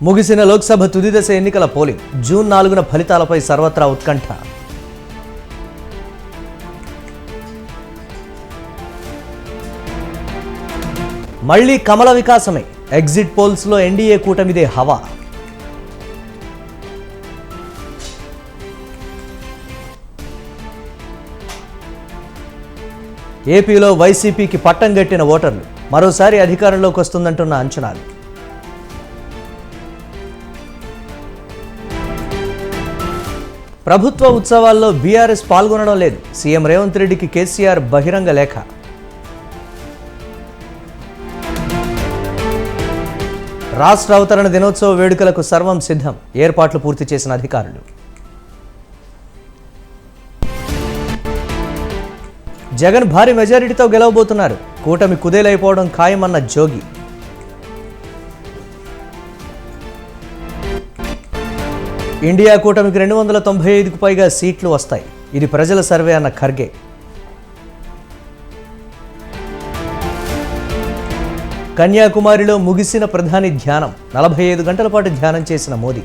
ముగిసిన లోక్సభ తుది దశ ఎన్నికల పోలింగ్ జూన్ 4న ఫలితాలపై సర్వత్రా ఉత్కంఠ. మళ్లీ కమల వికాసమే, ఎగ్జిట్ పోల్స్లో ఎన్డీఏ కూటమిదే హవా. ఏపీలో వైసీపీకి పట్టం గట్టిన ఓటర్లు మరోసారి అధికారంలోకి వస్తుందంటున్న అంచనాలు. ప్రభుత్వ ఉత్సవాల్లో బీఆర్ఎస్ పాల్గొనడం లేదు, సీఎం రేవంత్ రెడ్డికి కేసీఆర్ బహిరంగ లేఖ. రాష్ట్ర అవతరణ దినోత్సవ వేడుకలకు సర్వం సిద్ధం, ఏర్పాట్లు పూర్తి చేసిన అధికారులు. జగన్ భారీ మెజారిటీతో గెలవబోతున్నారు, కూటమి కుదేలైపోవడం ఖాయమన్న జోగి. ఇండియా కూటమికి 295కు పైగా సీట్లు వస్తాయి, ఇది ప్రజల సర్వే అన్న ఖర్గే. కన్యాకుమారిలో ముగిసిన ప్రధాని ధ్యానం, 45 గంటల పాటు ధ్యానం చేసిన మోదీ.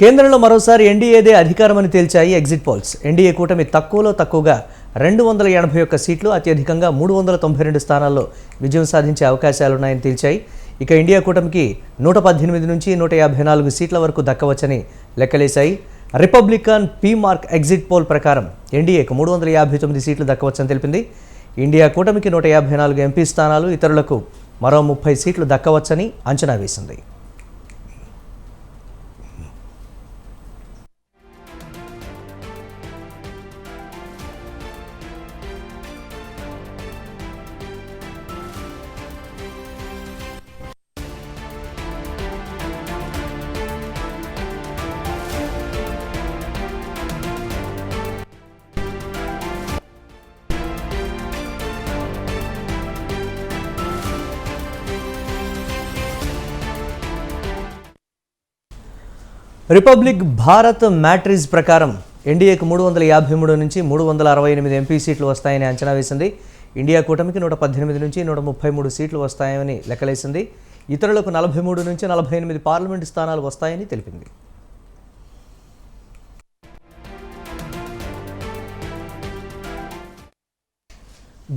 కేంద్రంలో మరోసారి ఎన్డీఏదే అధికారమని తేల్చాయి ఎగ్జిట్ పోల్స్. ఎన్డీఏ కూటమి తక్కువలో తక్కువగా 281 సీట్లు, అత్యధికంగా 392 స్థానాల్లో విజయం సాధించే అవకాశాలున్నాయని తేల్చాయి. ఇక ఇండియా కూటమికి 118 నుంచి 154 సీట్ల వరకు దక్కవచ్చని లెక్కలేశాయి. Republican P MARQ exit poll ప్రకారం ఎన్డీఏకు 359 సీట్లు దక్కవచ్చని తెలిపింది. ఇండియా కూటమికి 154 ఎంపీ స్థానాలు, ఇతరులకు మరో 30 సీట్లు దక్కవచ్చని అంచనా వేసింది. రిపబ్లిక్ భారత్ మ్యాట్రిజ్ ప్రకారం ఎన్డీఏకు 353 నుంచి 368 ఎంపీ సీట్లు వస్తాయని అంచనా వేసింది. ఇండియా కూటమికి 118 నుంచి 133 సీట్లు వస్తాయని లెక్కలేసింది. ఇతరులకు 43 నుంచి 48 పార్లమెంటు స్థానాలు వస్తాయని తెలిపింది.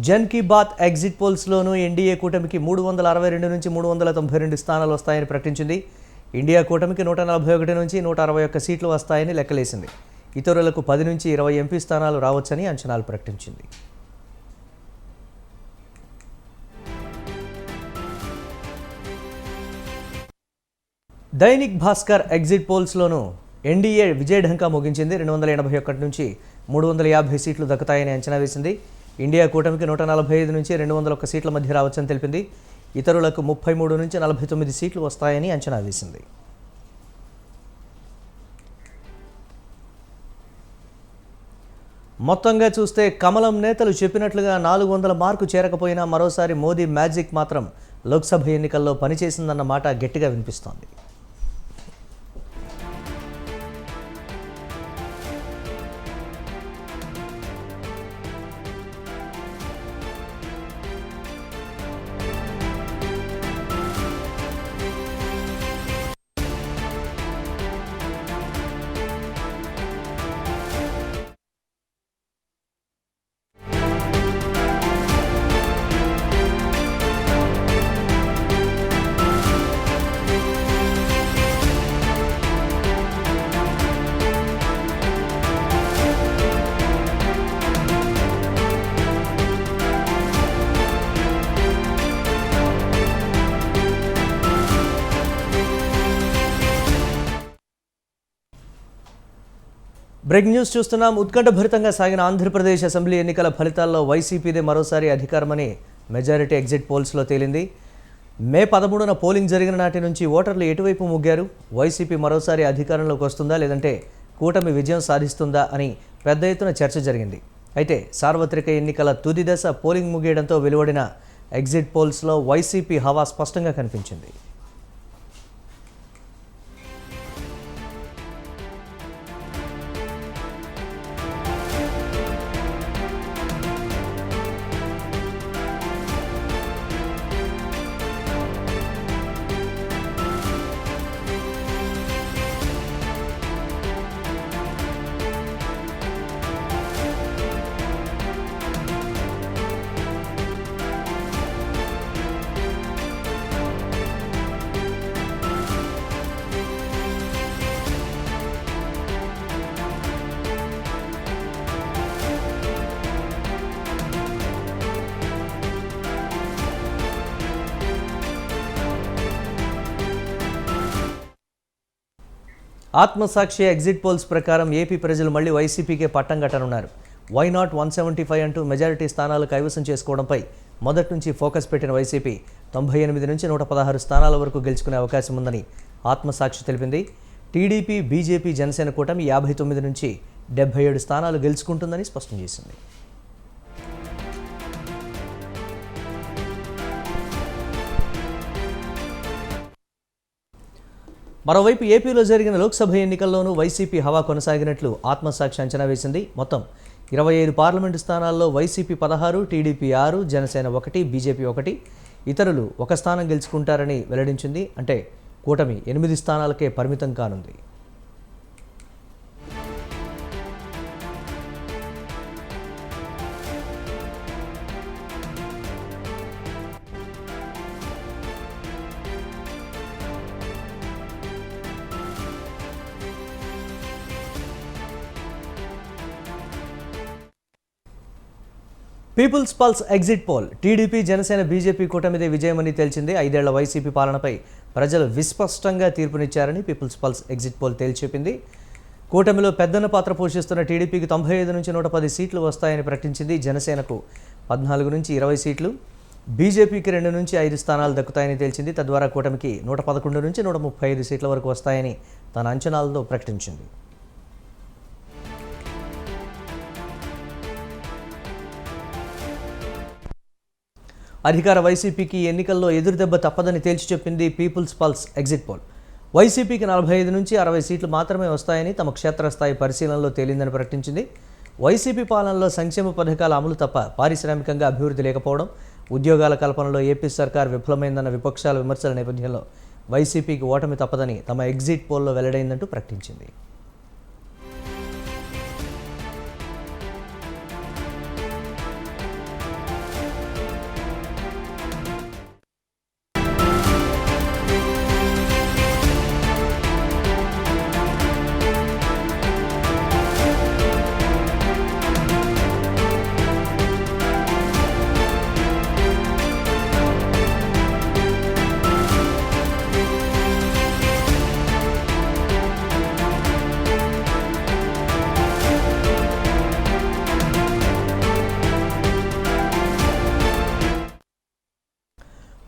జన్ కీ బాత్ ఎగ్జిట్ పోల్స్లోనూ ఎన్డీఏ కూటమికి 362 నుంచి 392 స్థానాలు వస్తాయని ప్రకటించింది. ఇండియా కూటమికి 141 నుంచి 161 సీట్లు వస్తాయని లెక్కలేసింది. ఇతరులకు 10 నుంచి 20 ఎంపీ స్థానాలు రావచ్చని అంచనాలు ప్రకటించింది. దైనిక్ భాస్కర్ ఎగ్జిట్ పోల్స్లోనూ ఎన్డీఏ విజయఢంకా ముగించింది. 281 నుంచి 350 సీట్లు దక్కుతాయని అంచనా వేసింది. ఇండియా కూటమికి 145 నుంచి 201 సీట్ల మధ్య రావచ్చని తెలిపింది. ఇతరులకు 33 నుంచి 49 సీట్లు వస్తాయని అంచనా వేసింది. మొత్తంగా చూస్తే కమలం నేతలు చెప్పినట్లుగా 400 మార్కు చేరకపోయినా మరోసారి మోదీ మ్యాజిక్ మాత్రం లోక్సభ ఎన్నికల్లో పనిచేసిందన్న మాట గట్టిగా వినిపిస్తోంది. బ్రేకింగ్ న్యూస్ చూస్తున్నాం. ఉత్కంఠభరితంగా సాగిన ఆంధ్రప్రదేశ్ అసెంబ్లీ ఎన్నికల ఫలితాల్లో వైసీపీదే మరోసారి అధికారమని మెజారిటీ ఎగ్జిట్ పోల్స్లో తేలింది. మే 13న పోలింగ్ జరిగిన నాటి నుంచి ఓటర్లు ఎటువైపు ముగ్గారు? వైసీపీ మరోసారి అధికారంలోకి వస్తుందా లేదంటే కూటమి విజయం సాధిస్తుందా అని పెద్ద ఎత్తున చర్చ జరిగింది. అయితే సార్వత్రిక ఎన్నికల తుది దశ పోలింగ్ ముగియడంతో వెలువడిన ఎగ్జిట్ పోల్స్లో వైసీపీ హవా స్పష్టంగా కనిపించింది. ఆత్మసాక్షి ఎగ్జిట్ పోల్స్ ప్రకారం ఏపీ ప్రజలు మళ్లీ వైసీపీకే పట్టం కట్టనున్నారు. వై నాట్ 175 అంటూ మెజారిటీ స్థానాలు కైవసం చేసుకోవడంపై మొదటి నుంచి ఫోకస్ పెట్టిన వైసీపీ 98 నుంచి 116 స్థానాల వరకు గెలుచుకునే అవకాశం ఉందని ఆత్మసాక్షి తెలిపింది. టీడీపీ, బీజేపీ, జనసేన కూటమి 59 నుంచి 77 స్థానాలు గెలుచుకుంటుందని స్పష్టం చేసింది. మరోవైపు ఏపీలో జరిగిన లోక్సభ ఎన్నికల్లోనూ వైసీపీ హవా కొనసాగినట్లు ఆత్మసాక్షి అంచనా వేసింది. మొత్తం 25 పార్లమెంటు స్థానాల్లో వైసీపీ 16, టీడీపీ 6, జనసేన 1, బీజేపీ 1, ఇతరులు 1 స్థానం గెలుచుకుంటారని వెల్లడించింది. అంటే కూటమి 8 స్థానాలకే పరిమితం కానుంది. People's Pulse exit poll TDP, Janasena, BJP కూటమిదే విజయమని తేల్చింది. 5 ఏళ్ల వైసీపీ పాలనపై ప్రజలు విస్పష్టంగా తీర్పునిచ్చారని పీపుల్స్ పల్స్ ఎగ్జిట్ పోల్ తేల్చెప్పింది. కూటమిలో పెద్దన్న పాత్ర పోషిస్తున్న టీడీపీకి 95 నుంచి 110 సీట్లు వస్తాయని ప్రకటించింది. జనసేనకు 14 నుంచి 20 సీట్లు, బీజేపీకి 2 నుంచి 5 స్థానాలు దక్కుతాయని తేల్చింది. తద్వారా కూటమికి 111 నుంచి 135 సీట్ల వరకు వస్తాయని తన అంచనాలతో ప్రకటించింది. అధికార వైసీపీకి ఎన్నికల్లో ఎదురుదెబ్బ తప్పదని తేల్చి చెప్పింది పీపుల్స్ పల్స్ ఎగ్జిట్ పోల్. వైసీపీకి 45 నుంచి 60 సీట్లు మాత్రమే వస్తాయని తమ క్షేత్రస్థాయి పరిశీలనలో తేలిందని ప్రకటించింది. వైసీపీ పాలనలో సంక్షేమ పథకాల అమలు తప్ప పారిశ్రామికంగా అభివృద్ధి లేకపోవడం, ఉద్యోగాల కల్పనలో ఏపీ సర్కార్ విఫలమైందన్న విపక్షాల విమర్శల నేపథ్యంలో వైసీపీకి ఓటమి తప్పదని తమ ఎగ్జిట్ పోల్లో వెల్లడైందంటూ ప్రకటించింది.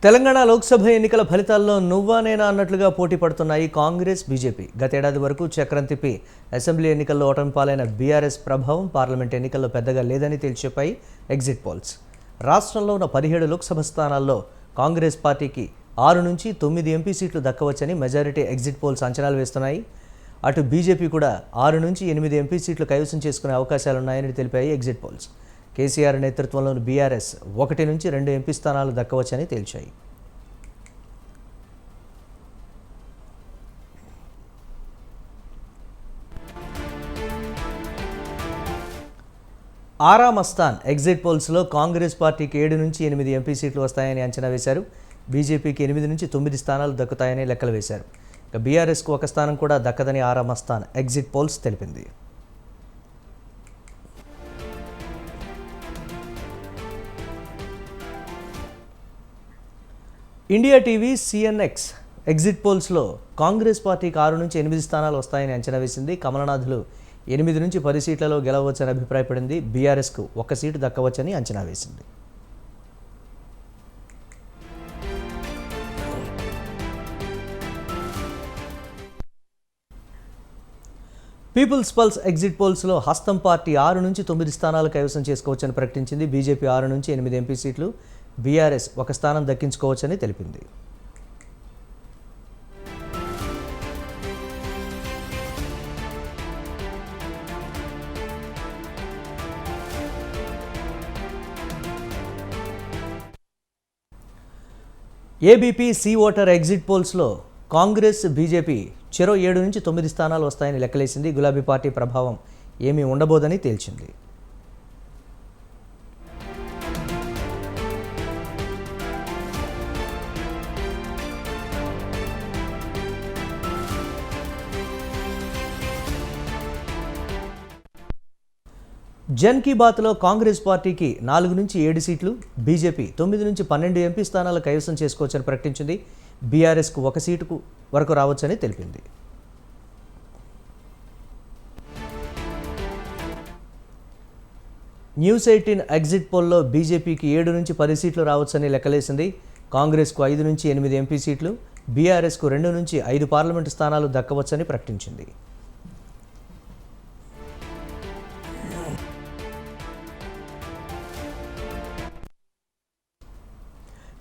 తెలంగాణ లోక్సభ ఎన్నికల ఫలితాల్లో నువ్వా నేనా అన్నట్లుగా పోటీ పడుతున్నాయి కాంగ్రెస్, బీజేపీ. గతేడాది వరకు చక్రం తిప్పి అసెంబ్లీ ఎన్నికల్లో ఓటమి పాలైన బీఆర్ఎస్ ప్రభావం పార్లమెంట్ ఎన్నికల్లో పెద్దగా లేదని తేల్చెప్పాయి ఎగ్జిట్ పోల్స్. రాష్ట్రంలో ఉన్న 17 లోక్సభ స్థానాల్లో కాంగ్రెస్ పార్టీకి 6 నుంచి 9 ఎంపీ సీట్లు దక్కవచ్చని మెజారిటీ ఎగ్జిట్ పోల్స్ అంచనాలు వేస్తున్నాయి. అటు బీజేపీ కూడా 6 నుంచి 8 ఎంపీ సీట్లు కైవసం చేసుకునే అవకాశాలున్నాయని తెలిపాయి ఎగ్జిట్ పోల్స్. కేసీఆర్ నేతృత్వంలోని బీఆర్ఎస్ 1 నుంచి 2 ఎంపీ స్థానాలు దక్కవచ్చని తేల్చాయి. ఆరా మస్తాన్ ఎగ్జిట్ పోల్స్లో కాంగ్రెస్ పార్టీకి 7 నుంచి 8 ఎంపీ సీట్లు వస్తాయని అంచనా వేశారు. బీజేపీకి 8 నుంచి 9 స్థానాలు దక్కుతాయని లెక్కలు వేశారు. ఇక బీఆర్ఎస్కు 1 స్థానం కూడా దక్కదని ఆరా మస్తాన్ ఎగ్జిట్ పోల్స్ తెలిపింది. ఇండియా టీవీ సిఎన్ఎక్స్ ఎగ్జిట్ పోల్స్లో కాంగ్రెస్ పార్టీకి 6 నుంచి 8 స్థానాలు వస్తాయని అంచనా వేసింది. కమలనాథులు 8 నుంచి 10 సీట్లలో గెలవవచ్చని అభిప్రాయపడింది. బీఆర్ఎస్కు 1 సీటు దక్కవచ్చని అంచనా వేసింది. పీపుల్స్ పల్స్ ఎగ్జిట్ పోల్స్లో హస్తం పార్టీ 6 నుంచి 9 స్థానాలు కైవసం చేసుకోవచ్చని ప్రకటించింది. బీజేపీ 6 నుంచి 8 ఎంపీ సీట్లు, బీఆర్ఎస్ 1 స్థానం దక్కించుకోవచ్చని తెలిపింది. ఏబీపీ సి ఓటర్ ఎగ్జిట్ పోల్స్లో కాంగ్రెస్, బీజేపీ చెరో 7 నుంచి 9 స్థానాలు వస్తాయని లెక్కలేసింది. గులాబీ పార్టీ ప్రభావం ఏమీ ఉండబోదని తేల్చింది. జన్ కీ బాత్లో కాంగ్రెస్ పార్టీకి 4 నుంచి 7 సీట్లు, బీజేపీ 9 నుంచి 12 ఎంపీ స్థానాలు కైవసం చేసుకోవచ్చని ప్రకటించింది. బీఆర్ఎస్కు 1 సీటు వరకు రావచ్చని తెలిపింది. న్యూస్ 18 ఎగ్జిట్ పోల్లో బీజేపీకి 7 నుంచి 10 సీట్లు రావచ్చని లెక్కలేసింది. కాంగ్రెస్కు 5 నుంచి 8 ఎంపీ సీట్లు, బీఆర్ఎస్కు 2 నుంచి 5 పార్లమెంటు స్థానాలు దక్కవచ్చని ప్రకటించింది.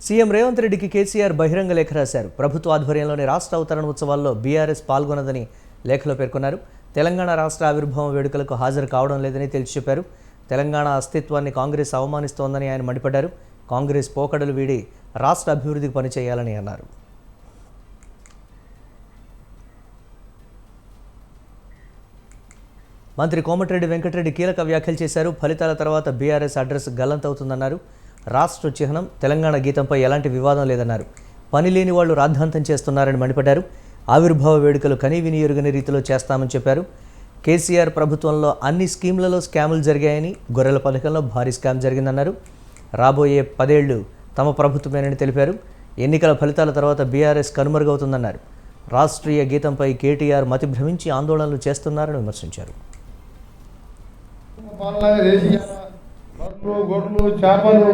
సీఎం రేవంత్ రెడ్డికి కేసీఆర్ బహిరంగ లేఖ రాశారు. ప్రభుత్వ ఆధ్వర్యంలోని రాష్ట్ర అవతరణ ఉత్సవాల్లో బీఆర్ఎస్ పాల్గొనదని లేఖలో పేర్కొన్నారు. తెలంగాణ రాష్ట్ర ఆవిర్భావం వేడుకలకు హాజరు కావడం లేదని తేల్చి చెప్పారు. తెలంగాణ అస్తిత్వాన్ని కాంగ్రెస్ అవమానిస్తోందని ఆయన మండిపడ్డారు. కాంగ్రెస్ పోకడలు వీడి రాష్ట్ర అభివృద్ధికి పనిచేయాలని అన్నారు. మంత్రి కోమటిరెడ్డి వెంకటరెడ్డి కీలక వ్యాఖ్యలు చేశారు. ఫలితాల తర్వాత బీఆర్ఎస్ అడ్రస్ గల్లంతవుతుందన్నారు. రాష్ట్ర చిహ్నం తెలంగాణ గీతంపై ఎలాంటి వివాదం లేదన్నారు. పని లేని వాళ్లు రాద్ధాంతం చేస్తున్నారని మండిపడ్డారు. ఆవిర్భావ వేడుకలు కనీవిని ఎరుగని రీతిలో చేస్తామని చెప్పారు. కేసీఆర్ ప్రభుత్వంలో అన్ని స్కీమ్లలో స్కాములు జరిగాయని, గొర్రెల పథకంలో భారీ స్కామ్ జరిగిందన్నారు. రాబోయే 10 ఏళ్లు తమ ప్రభుత్వమేనని తెలిపారు. ఎన్నికల ఫలితాల తర్వాత బీఆర్ఎస్ కనుమరుగవుతుందన్నారు. రాష్ట్రీయ గీతంపై కేటీఆర్ మతి భ్రమించి ఆందోళనలు చేస్తున్నారని విమర్శించారు. గొడ్లు, చేపలు,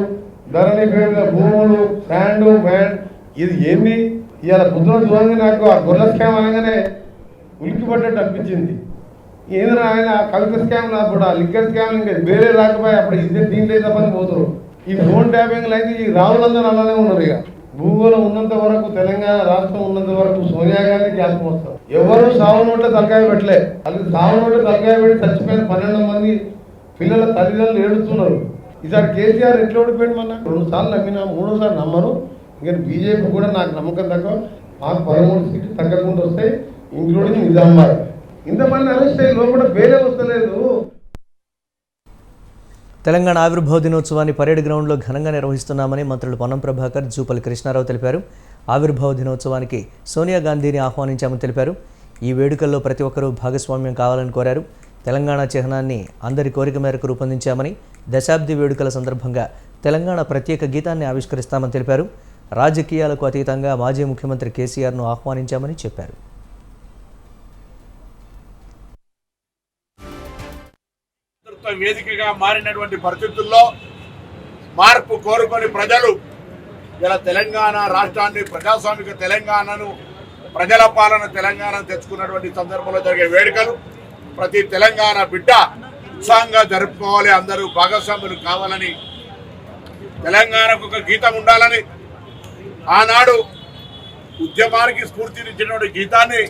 ధరణి పేరుగా భూములు, శాండ్, మ్యాండ్, ఇది ఏంది? ఇవాళ పొద్దున చూడండి, నాకు ఆ గొర్రెల స్కామ్ అనగానే ఉలిక్కి పడ్డట్టు అనిపించింది. ఏదైనా ఆయన కవిత స్కామ్ కూడా లిక్కర్ స్కామ్ ఇంకా వేరే రాకపోయి అప్పుడు ఇద్దరు దీంట్లో తప్పని పోతారు. ఈ ఫోన్ ట్యాపింగ్లు అయితే ఈ రావులందరూ అలానే ఉన్నారు. ఇక భూగోళం ఉన్నంత వరకు, తెలంగాణ రాష్ట్రం ఉన్నంత వరకు సోనియా గాంధీ జ్ఞాపకం వస్తారు. ఎవరు సావు నోట్ల తలకాయ పెట్టలే. అది సావు నోట్ల తలకాయ పెట్టి చచ్చిపోయిన 12 మంది పిల్లల తల్లిదండ్రులు ఏడుస్తున్నారు. ఈసారి కేసీఆర్ ఎట్లా ఓడిపోయింది? మన 2 సార్లు నమ్మినా, 3వ సారి నమ్మరు. ఇంకా బీజేపీ కూడా నాకు నమ్మకం తక్కువ. మాకు 13 సీట్లు తగ్గకుండా వస్తాయి, ఇంక్లూడింగ్ నిజామాబాద్. ఇంతమంది అరెస్ట్ అయ్యి లోపల వేరే వస్తలేదు. తెలంగాణ ఆవిర్భావ దినోత్సవాన్ని పరేడ్ గ్రౌండ్లో ఘనంగా నిర్వహిస్తున్నామని మంత్రులు పొన్నం ప్రభాకర్, జూపల్లి కృష్ణారావు తెలిపారు. ఆవిర్భావ దినోత్సవానికి సోనియా గాంధీని ఆహ్వానించామని తెలిపారు. ఈ వేడుకల్లో ప్రతి ఒక్కరూ భాగస్వామ్యం కావాలని కోరారు. తెలంగాణ చిహ్నాన్ని అందరి కోరిక మేరకు రూపొందించామని, దశాబ్ది వేడుకల సందర్భంగా తెలంగాణ ప్రత్యేక గీతాన్ని ఆవిష్కరిస్తామని తెలిపారు. రాజకీయాలకు అతీతంగా మాజీ ముఖ్యమంత్రి కేసీఆర్ను ఆహ్వానించామని చెప్పారు. వేదికగా మారినటువంటి పరిస్థితుల్లో మార్పు కోరుకొని ప్రజలు ఇలా తెలంగాణ రాష్ట్రాన్ని, ప్రజాస్వామిక తెలంగాణను, ప్రజల పాలన తెలంగాణ తెచ్చుకున్నటువంటి సందర్భంలో జరిగే వేడుకలు ప్రతి తెలంగాణ బిడ్డ ఉత్సాహంగా జరుపుకోవాలి, అందరూ భాగస్వాములు కావాలని, తెలంగాణకు ఒక గీతం ఉండాలని, ఆనాడు ఉద్యమానికి స్ఫూర్తినిచ్చినటువంటి గీతాన్ని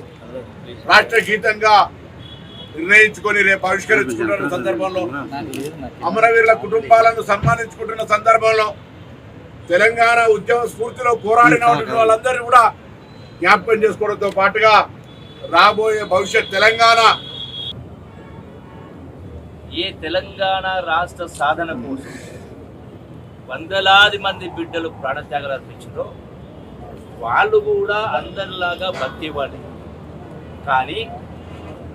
రాష్ట్ర గీతంగా నిర్ణయించుకొని రేపు ఆవిష్కరించుకుంటున్న సందర్భంలో, అమరవీరుల కుటుంబాలను సన్మానించుకుంటున్న సందర్భంలో, తెలంగాణ ఉద్యమ స్ఫూర్తిలో పోరాడిన వాళ్ళందరినీ కూడా జ్ఞాపకం చేసుకోవడంతో పాటుగా రాబోయే భవిష్యత్ తెలంగాణ తెలంగాణ రాష్ట్ర సాధన కోసం వందలాది మంది బిడ్డలు ప్రాణత్యాగాలు అర్పించారో వాళ్ళు కూడా అందరిలాగా బతివ్వాలి. కానీ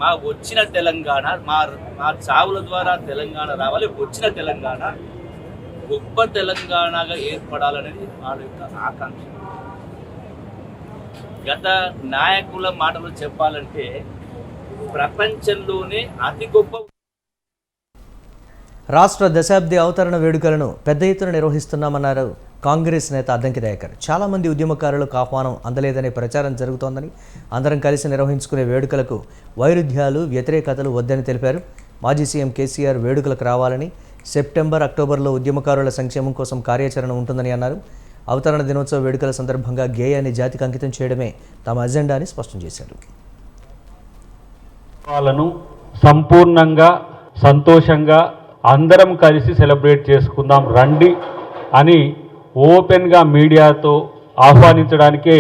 మా వచ్చిన తెలంగాణ, మా చావుల ద్వారా తెలంగాణ రావాలి, వచ్చిన తెలంగాణ గొప్ప తెలంగాణగా ఏర్పడాలనేది వాళ్ళ యొక్క ఆకాంక్ష. గత నాయకుల మాటలు చెప్పాలంటే ప్రపంచంలోనే అతి గొప్ప రాష్ట్ర దశాబ్ది అవతరణ వేడుకలను పెద్ద ఎత్తున నిర్వహిస్తున్నామన్నారు కాంగ్రెస్ నేత అద్దంకి దయాకర్. చాలామంది ఉద్యమకారులకు ఆహ్వానం అందలేదనే ప్రచారం జరుగుతోందని, అందరం కలిసి నిర్వహించుకునే వేడుకలకు వైరుధ్యాలు, వ్యతిరేకతలు వద్దని తెలిపారు. మాజీ సీఎం కేసీఆర్ వేడుకలకు రావాలని, సెప్టెంబర్, అక్టోబర్లో ఉద్యమకారుల సంక్షేమం కోసం కార్యాచరణ ఉంటుందని అన్నారు. అవతరణ దినోత్సవ వేడుకల సందర్భంగా గేయాన్ని జాతికి అంకితం చేయడమే తమ అజెండా అని స్పష్టం చేశారు. వాళ్ళను సంపూర్ణంగా సంతోషంగా అందరం కలిసి సెలబ్రేట్ చేసుకుందాం రండి అని ఓపెన్గా మీడియాతో ఆహ్వానించడానికే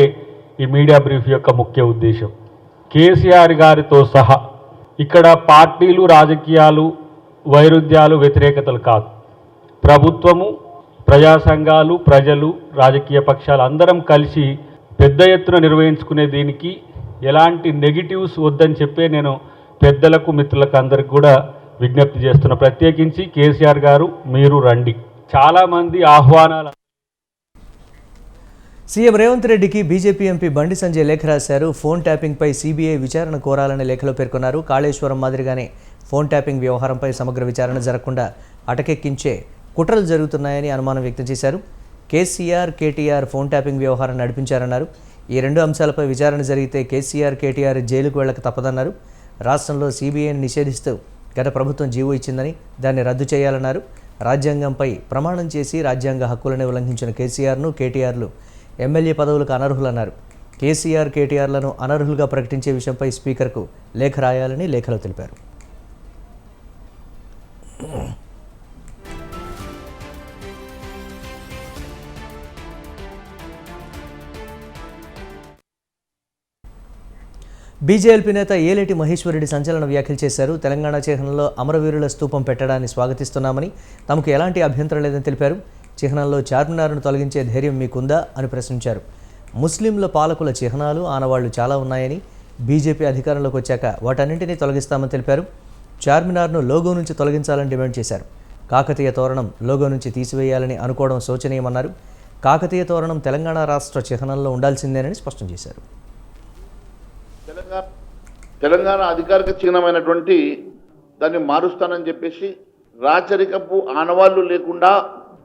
ఈ మీడియా బ్రీఫ్ యొక్క ముఖ్య ఉద్దేశం. కేసీఆర్ గారితో సహా ఇక్కడ పార్టీలు, రాజకీయాలు, వైరుధ్యాలు, వ్యతిరేకతలు కాదు. ప్రభుత్వము, ప్రజా సంఘాలు, ప్రజలు, రాజకీయ పక్షాలు అందరం కలిసి పెద్ద ఎత్తున నిర్వహించుకునే దీనికి ఎలాంటి నెగిటివ్స్ వద్దని చెప్పే నేను పెద్దలకు, మిత్రులకు అందరికి కూడా విజ్ఞప్తి చేస్తున్నా. ప్రత్యేకించి కేసీఆర్ గారు మీరు రండి. చాలామంది ఆహ్వానాలు. సీఎం రేవంత్ రెడ్డికి బీజేపీ ఎంపీ బండి సంజయ్ లేఖ రాశారు. ఫోన్ ట్యాపింగ్పై సీబీఐ విచారణ కోరాలని లేఖలో పేర్కొన్నారు. కాళేశ్వరం మాదిరిగానే ఫోన్ ట్యాపింగ్ వ్యవహారంపై సమగ్ర విచారణ జరగకుండా అటకెక్కించే కుట్రలు జరుగుతున్నాయని అనుమానం వ్యక్తం చేశారు. కేసీఆర్, కేటీఆర్ ఫోన్ ట్యాపింగ్ వ్యవహారం నడిపించారన్నారు. ఈ రెండు అంశాలపై విచారణ జరిగితే కేసీఆర్, కేటీఆర్ జైలుకు వెళ్ళక తప్పదన్నారు. రాష్ట్రంలో సీబీఐని నిషేధిస్తూ గత ప్రభుత్వం జీవో ఇచ్చిందని దాన్ని రద్దు చేయాలన్నారు. రాజ్యాంగంపై ప్రమాణం చేసి రాజ్యాంగ హక్కులను ఉల్లంఘించిన కేసీఆర్ను, కేటీఆర్లు ఎమ్మెల్యే పదవులకు అనర్హులన్నారు. కేసీఆర్, కేటీఆర్లను అనర్హులుగా ప్రకటించే విషయంపై స్పీకర్కు లేఖ రాయాలని లేఖలో తెలిపారు. బీజేఎల్పీ నేత ఏలేటి మహేశ్వరరెడ్డి సంచలన వ్యాఖ్యలు చేశారు. తెలంగాణ చిహ్నంలో అమరవీరుల స్తూపం పెట్టడాన్ని స్వాగతిస్తున్నామని, తమకు ఎలాంటి అభ్యంతరం లేదని తెలిపారు. చిహ్నంలో చార్మినార్ను తొలగించే ధైర్యం మీకుందా అని ప్రశ్నించారు. ముస్లింల పాలకుల చిహ్నాలు, ఆనవాళ్లు చాలా ఉన్నాయని, బీజేపీ అధికారంలోకి వచ్చాక వాటన్నింటినీ తొలగిస్తామని తెలిపారు. చార్మినార్ను లోగో నుంచి తొలగించాలని డిమాండ్ చేశారు. కాకతీయ తోరణం లోగో నుంచి తీసివేయాలని అనుకోవడం శోచనీయమన్నారు. కాకతీయ తోరణం తెలంగాణ రాష్ట్ర చిహ్నంలో ఉండాల్సిందేనని స్పష్టం చేశారు. తెలంగాణ అధికారిక చిహ్నమైనటువంటి దాన్ని మారుస్తానని చెప్పేసి రాచరికపు ఆనవాళ్లు లేకుండా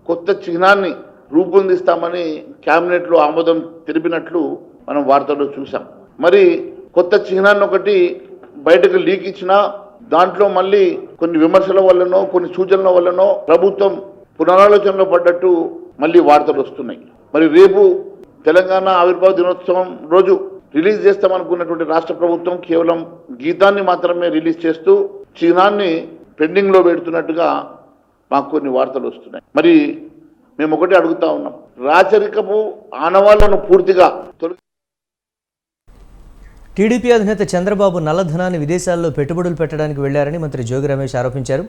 కొత్త చిహ్నాన్ని రూపొందిస్తామని క్యాబినెట్లో ఆమోదం తెలిపినట్లు మనం వార్తల్లో చూసాం. మరి కొత్త చిహ్నాన్ని ఒకటి బయటకు లీక్ ఇచ్చినా దాంట్లో మళ్ళీ కొన్ని విమర్శల వల్లనో, కొన్ని సూచనల వల్లనో ప్రభుత్వం పునరాలోచనలో పడ్డట్టు మళ్ళీ వార్తలు వస్తున్నాయి. మరి రేపు తెలంగాణ ఆవిర్భావ దినోత్సవం రోజు రిలీజ్ చేస్తామనుకున్నటువంటి రాష్ట్ర ప్రభుత్వం కేవలం గీతాన్ని మాత్రమే రిలీజ్ చేస్తూ చిహ్నాన్ని పెండింగ్లో పెడుతున్నట్టుగా మాకు కొన్ని వార్తలు వస్తున్నాయి. మరి మేము ఒకటి అడుగుతా ఉన్నాం, రాచరికపు ఆనవాళ్లను పూర్తిగా టీడీపీ అధినేత చంద్రబాబు నల్లధనాన్ని విదేశాల్లో పెట్టుబడులు పెట్టడానికి వెళ్లారని మంత్రి జోగి రమేష్ ఆరోపించారు.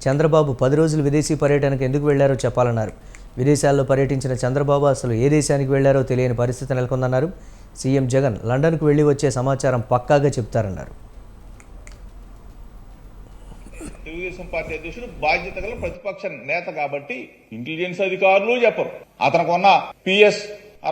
చంద్రబాబు 10 రోజులు విదేశీ పర్యటనకు ఎందుకు వెళ్లారో చెప్పాలన్నారు. విదేశాల్లో పర్యటించిన చంద్రబాబు అసలు ఏ దేశానికి వెళ్లారో తెలియని పరిస్థితి నెలకొందన్నారు. సీఎం జగన్ లండన్కు వెళ్లి వచ్చే సమాచారం పక్కాగా చెప్తారన్నారు. తెలుగుదేశం పార్టీ అధ్యక్షుడు బాధ్యత గల ప్రతిపక్ష నేత కాబట్టి ఇంటెలిజెన్స్ అధికారులు చెప్పరు. అతనికి ఉన్న పిఎస్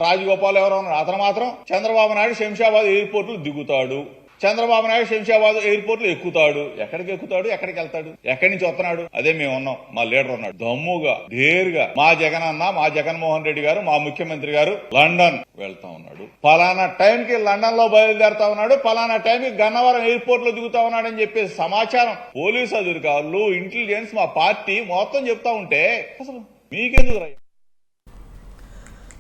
రాజగోపాల్ ఎవరో ఉన్నారు, అతను మాత్రం చంద్రబాబు నాయుడు శంషాబాద్ ఎయిర్పోర్ట్ లో దిగుతాడు, చంద్రబాబు నాయుడు శంషాబాద్ ఎయిర్పోర్ట్ లో ఎక్కుతాడు. ఎక్కడికి ఎక్కుతాడు, ఎక్కడికి వెళ్తాడు, ఎక్కడి నుంచి వస్తున్నాడు? అదే మేము ఉన్నాం, మా లీడర్ ఉన్నాడు. దమ్ముగా ధీరుగా మా జగన్ అన్న, మా జగన్మోహన్ రెడ్డి గారు, మా ముఖ్యమంత్రి గారు లండన్ వెళ్తా ఉన్నాడు, పలానా టైంకి లండన్ లో బయలుదేరుతా ఉన్నాడు, పలానా టైంకి గన్నవరం ఎయిర్పోర్ట్ లో దిగుతా ఉన్నాడు అని చెప్పేసి సమాచారం పోలీసు అధికారులు, ఇంటెలిజెన్స్, మా పార్టీ మొత్తం చెప్తా ఉంటే అసలు మీకెందుకు రా?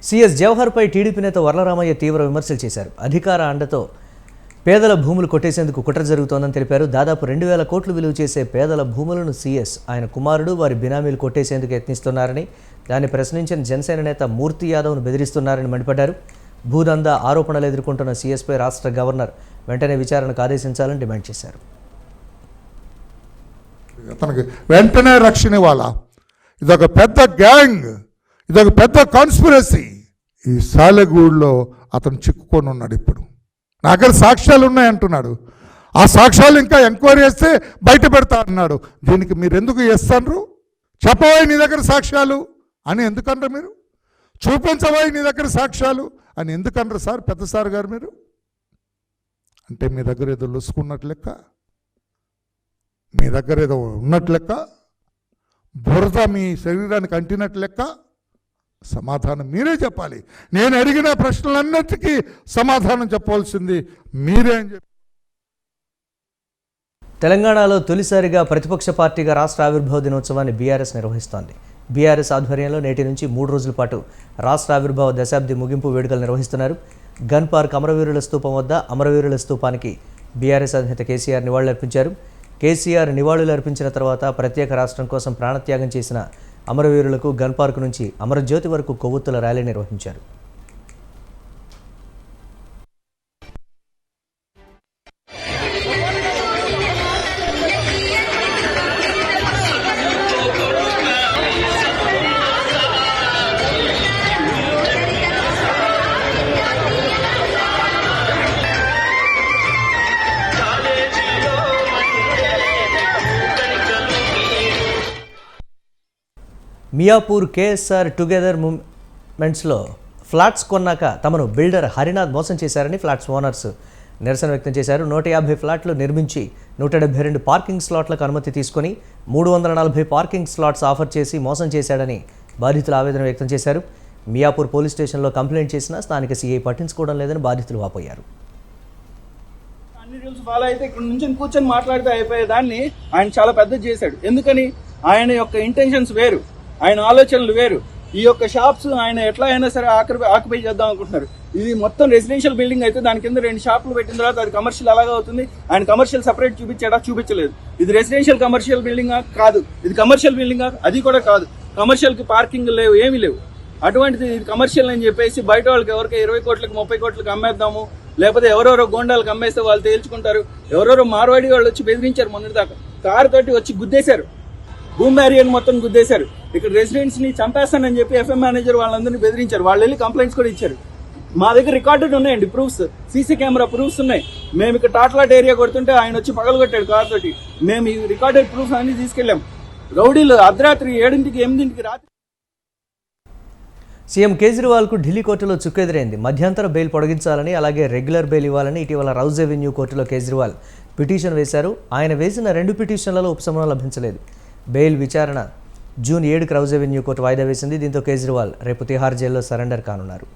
సీఎస్ జవహర్పై టీడీపీ నేత వర్లరామయ్య తీవ్ర విమర్శలు చేశారు. అధికార అండతో పేదల భూములు కొట్టేసేందుకు కుట్ర జరుగుతోందని తెలిపారు. దాదాపు 2000 కోట్లు విలువ చేసే పేదల భూములను సీఎస్, ఆయన కుమారుడు, వారి బినామీలు కొట్టేసేందుకు యత్నిస్తున్నారని, దాన్ని ప్రశ్నించిన జనసేన నేత మూర్తి యాదవ్ను బెదిరిస్తున్నారని మండిపడ్డారు. భూదందా ఆరోపణలు ఎదుర్కొంటున్న సీఎస్పై రాష్ట్ర గవర్నర్ వెంటనే విచారణకు ఆదేశించాలని డిమాండ్ చేశారు. అతనికి వెంటనే రక్షణ ఇవ్వాలా? ఇదొక పెద్ద గ్యాంగ్, ఇదొక పెద్ద కాన్స్పిరసీ. ఈ సాలెగూడులో అతను చిక్కుకొని ఉన్నాడు. ఇప్పుడు నా దగ్గర సాక్ష్యాలు ఉన్నాయంటున్నాడు. ఆ సాక్ష్యాలు ఇంకా ఎంక్వైరీ చేస్తే బయట పెడతా అన్నాడు. దీనికి మీరు ఎందుకు చేస్తాన్రు? చెప్పబోయి నీ దగ్గర సాక్ష్యాలు అని ఎందుకనరు? మీరు చూపించబోయి నీ దగ్గర సాక్ష్యాలు అని ఎందుకనరు సార్? పెద్ద సార్ గారు మీరు అంటే మీ దగ్గర ఏదో లొసుకున్నట్లు లెక్క, మీ దగ్గర ఏదో ఉన్నట్లు లెక్క. బురద మీ శరీరానికి అంటినట్టు లెక్క? సమాధానం మీరే చెప్పాలి. నేను అడిగిన ప్రశ్నలన్నిటికీ సమాధానం చెప్పవలసింది మీరే అని చెప్పి. తెలంగాణలో తొలిసారిగా ప్రతిపక్ష పార్టీగా రాష్ట్ర ఆవిర్భావ దినోత్సవాన్ని బీఆర్ఎస్ నిర్వహిస్తోంది. బీఆర్ఎస్ ఆధ్వర్యంలో నేటి నుంచి 3 రోజుల పాటు రాష్ట్ర ఆవిర్భావ దశాబ్ది ముగింపు వేడుకలు నిర్వహిస్తున్నారు. గన్ పార్క్ అమరవీరుల స్తూపం వద్ద అమరవీరుల స్తూపానికి బీఆర్ఎస్ అధినేత కేసీఆర్ నివాళులర్పించారు. కేసీఆర్ నివాళులు అర్పించిన తర్వాత ప్రత్యేక రాష్ట్రం కోసం ప్రాణత్యాగం చేసిన అమరవీరులకు గన్ పార్క్ నుంచి అమరజ్యోతి వరకు కొవ్వొత్తుల ర్యాలీ నిర్వహించారు. మియాపూర్ కేఎస్ఆర్ టుగెదర్ మూమెంట్స్లో ఫ్లాట్స్ కొన్నాక తమను బిల్డర్ హరినాథ్ మోసం చేశారని ఫ్లాట్స్ ఓనర్స్ నిరసన వ్యక్తం చేశారు. 150 ఫ్లాట్లు నిర్మించి 172 పార్కింగ్ స్లాట్లకు అనుమతి తీసుకొని 340 పార్కింగ్ స్లాట్స్ ఆఫర్ చేసి మోసం చేశాడని బాధితులు ఆవేదన వ్యక్తం చేశారు. మియాపూర్ పోలీస్ స్టేషన్లో కంప్లైంట్ చేసినా స్థానిక సీఐ పట్టించుకోవడం లేదని బాధితులు వాపోయారు. అన్ని రూల్స్ ఫాలో అయితే ఇక్కడ నుంచి కూర్చొని మాట్లాడితే అయిపోయేదాన్ని ఆయన చాలా పెద్ద చేశాడు. ఎందుకని? ఆయన యొక్క ఇంటెన్షన్స్ వేరు, ఆయన ఆలోచనలు వేరు. ఈ యొక్క షాప్స్ ఆయన ఎట్లా అయినా సరే ఆక్యుపై చేద్దాం అనుకుంటున్నారు. ఇది మొత్తం రెసిడెన్షియల్ బిల్డింగ్ అయితే దాని కింద 2 షాపులు పెట్టిన తర్వాత అది కమర్షియల్ అలాగే అవుతుంది. ఆయన కమర్షియల్ సపరేట్ చూపించలేదు. ఇది రెసిడెన్షియల్ కమర్షియల్ బిల్డింగ్ కాదు, ఇది కమర్షియల్ బిల్డింగ్ అది కూడా కాదు. కమర్షియల్ కి పార్కింగ్ లేవు, ఏమీ లేవు. అటువంటిది ఇది కమర్షియల్ అని చెప్పేసి బయట వాళ్ళకి ఎవరికి 20 కోట్లకు 30 కోట్లకు అమ్మేద్దాము, లేకపోతే ఎవరెవరో గోండాలకు అమ్మేస్తే వాళ్ళు తేల్చుకుంటారు. ఎవరెవరో మార్వాడి వాళ్ళు వచ్చి బెదిరించారు. మొన్నటిదాకా కారు తోటి వచ్చి గుద్దేశారు, భూమి బ్యారియర్ మొత్తం గుద్దేశారు. ఇక్కడ రెసిడెంట్స్ ని చంపేస్తానని చెప్పి ఎఫ్ఎం మేనేజర్ వాళ్ళందరినీ బెదిరించారు. వాళ్ళు వెళ్ళి కంప్లైంట్స్ కూడా ఇచ్చారు. మా దగ్గర రికార్డెడ్ ఉన్నాయండి ప్రూఫ్స్, సీసీ కెమెరా ప్రూఫ్స్ ఉన్నాయి. మేము ఇక్కడ టాట్లాట్ ఏరియా కొడుతుంటే ఆయన వచ్చి పగలగొట్టాడు కారు తోటి. మేము ఈ రికార్డెడ్ ప్రూఫ్స్ అన్ని తీసుకెళ్లాం. రౌడీలు అర్ధరాత్రి 7ంటికి 8ంటికి రాత్రి. సీఎం కేజ్రీవాల్కు ఢిల్లీ కోర్టులో చుక్కెదురైంది. మధ్యంతర బెయిల్ పొడిగించాలని, అలాగే రెగ్యులర్ బెయిల్ ఇవ్వాలని ఇటీవల రౌజ్ ఎవెన్యూ కోర్టులో కేజ్రీవాల్ పిటిషన్ వేశారు. ఆయన వేసిన 2 పిటిషన్లలో ఉపశమనం లభించలేదు. బెయిల్ విచారణ జూన్ 7కి రౌజ్ ఎవెన్యూ కోర్టు వాయిదా వేసింది. దీంతో కేజ్రీవాల్ రేపు తిహార్ జైల్లో సరెండర్ కానున్నారు.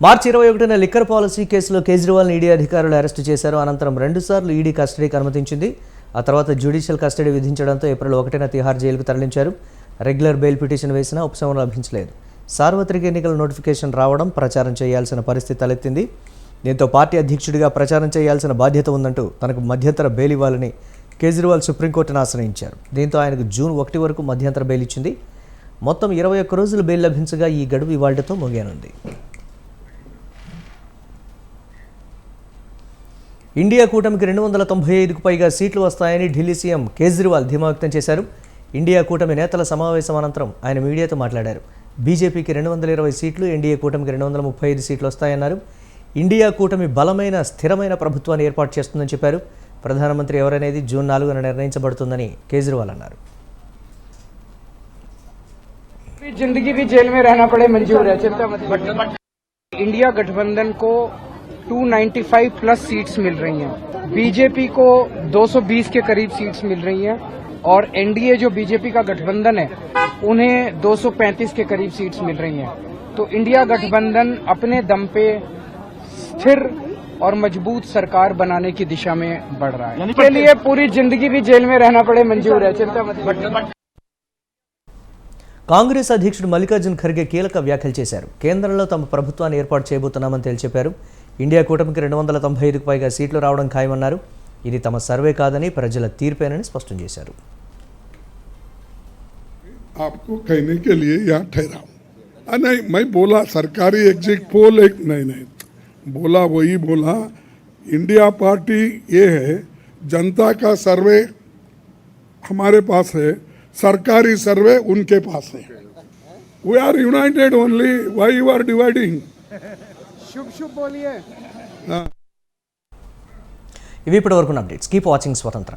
మార్చి 21న లిక్కర్ పాలసీ కేసులో కేజ్రీవాల్ని ఈడీ అధికారులు అరెస్టు చేశారు. అనంతరం 2 సార్లు ఈడీ కస్టడీకి అనుమతించింది. ఆ తర్వాత జ్యుడిషియల్ కస్టడీ విధించడంతో ఏప్రిల్ 1న తిహార్ జైలుకు తరలించారు. రెగ్యులర్ బెయిల్ పిటిషన్ వేసినా ఉపశమనం లభించలేదు. సార్వత్రిక ఎన్నికల నోటిఫికేషన్ రావడం, ప్రచారం చేయాల్సిన పరిస్థితి తలెత్తింది. దీంతో పార్టీ అధ్యక్షుడిగా ప్రచారం చేయాల్సిన బాధ్యత ఉందంటూ తనకు మధ్యంతర బెయిల్ ఇవ్వాలని కేజ్రీవాల్ సుప్రీంకోర్టును ఆశ్రయించారు. దీంతో ఆయనకు జూన్ 1 వరకు మధ్యంతర బెయిల్ ఇచ్చింది. మొత్తం 21 రోజులు బెయిల్ లభించగా ఈ గడువు ఇవాళ్లతో ముగియనుంది. ఇండియా కూటమికి 295కు పైగా సీట్లు వస్తాయని ఢిల్లీ సీఎం కేజ్రీవాల్ ధీమా వ్యక్తం చేశారు. ఇండియా కూటమి నేతల సమావేశం అనంతరం ఆయన మీడియాతో మాట్లాడారు. బీజేపీకి 220 సీట్లు, ఎన్డీఏ కూటమికి 235 సీట్లు వస్తాయన్నారు. ఇండియా కూటమి బలమైన స్థిరమైన ప్రభుత్వాన్ని ఏర్పాటు చేస్తుందని చెప్పారు. ప్రధానమంత్రి ఎవరనేది జూన్ 4న నిర్ణయించబడుతుందని కేజ్రీవాల్ అన్నారు. जिंदगी भी जेल में रहना पड़े मंजूर है, इंडिया गठबंधन को 295 प्लस सीट्स मिल रही हैं, बीजेपी को 220 के करीब सीट्स मिल रही हैं और एनडीए जो बीजेपी का गठबंधन है उन्हें 235 के करीब सीट्स मिल रही हैं। तो इंडिया गठबंधन अपने दम पे स्थिर और मजबूत सरकार बनाने की दिशा में बढ़ रहा है। इसके लिए पूरी जिंदगी भी जेल में रहना पड़े मंजूर है, चिंता मत। కాంగ్రెస్ అధ్యక్షుడు మల్లికార్జున్ ఖర్గే కీలక వ్యాఖ్యలు చేశారు. కేంద్రంలో తమ ప్రభుత్వాన్ని ఏర్పాటు చేయబోతున్నామని తేల్చెప్పారు. ఇండియా కూటమికి 295కు పైగా సీట్లు రావడం ఖాయమన్నారు. ఇది తమ సర్వే కాదని ప్రజల తీర్పేనని స్పష్టం చేశారు. आपको कहने के लिए यहाँ ठहरा हूँ। नहीं, मैं बोला सरकारी एग्जिट पोल एक नहीं बोला, वही बोला इंडिया पार्टी ये है, जनता का सर्वे हमारे पास है, सरकारी सर्वे उनके पास है. We are united only. Why you are dividing? शुभ बोलिए. ఇవి ఇప్పటివరకు అప్డేట్స్. కీప్ వాచింగ్ స్వతంత్ర.